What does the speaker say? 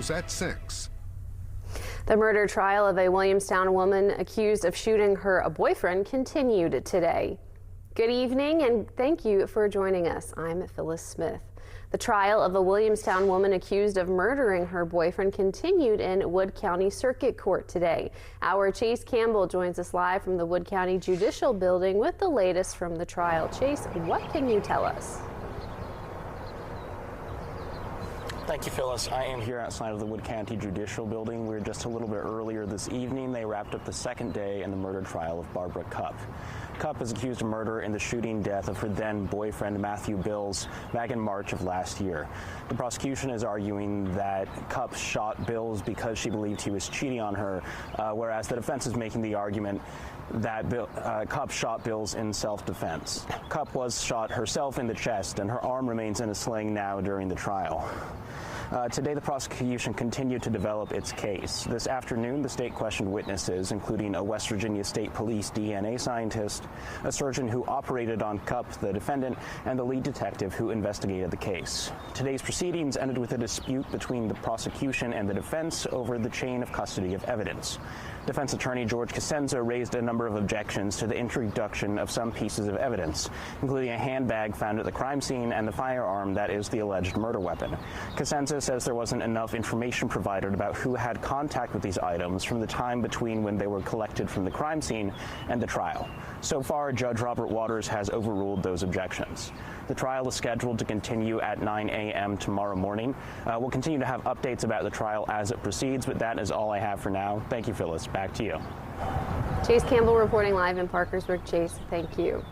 News at 6. The murder trial of a Williamstown woman accused of shooting her boyfriend continued today. Good evening and thank you for joining us. I'm Phyllis Smith. The trial of a Williamstown woman accused of murdering her boyfriend continued in Wood County Circuit Court today. Our Chase Campbell joins us live from the Wood County Judicial Building with the latest from the trial. Chase, what can you tell us? Thank you, Phyllis. I am here outside of the Wood County Judicial Building. We were just a little bit earlier this evening. They wrapped up the second day in the murder trial of Barbara Cupp. Cupp is accused of murder in the shooting death of her then boyfriend Matthew Bills back in March of last year. The prosecution is arguing that Cupp shot Bills because she believed he was cheating on her, whereas the defense is making the argument that Cupp shot Bills in self-defense. Cupp was shot herself in the chest, and her arm remains in a sling now during the trial. Today, the prosecution continued to develop its case. This afternoon, the state questioned witnesses, including a West Virginia State Police DNA scientist, a surgeon who operated on Cupp, the defendant, and the lead detective who investigated the case. Today's proceedings ended with a dispute between the prosecution and the defense over the chain of custody of evidence. Defense attorney George Cosenza raised a number of objections to the introduction of some pieces of evidence, including a handbag found at the crime scene and the firearm that is the alleged murder weapon. Cosenza says there wasn't enough information provided about who had contact with these items from the time between when they were collected from the crime scene and the trial. So far, Judge Robert Waters has overruled those objections. The trial is scheduled to continue at 9 a.m. tomorrow morning. We'll continue to have updates about the trial as it proceeds, but that is all I have for now. Thank you, Phyllis. Back to you. Chase Campbell reporting live in Parkersburg. Chase, thank you.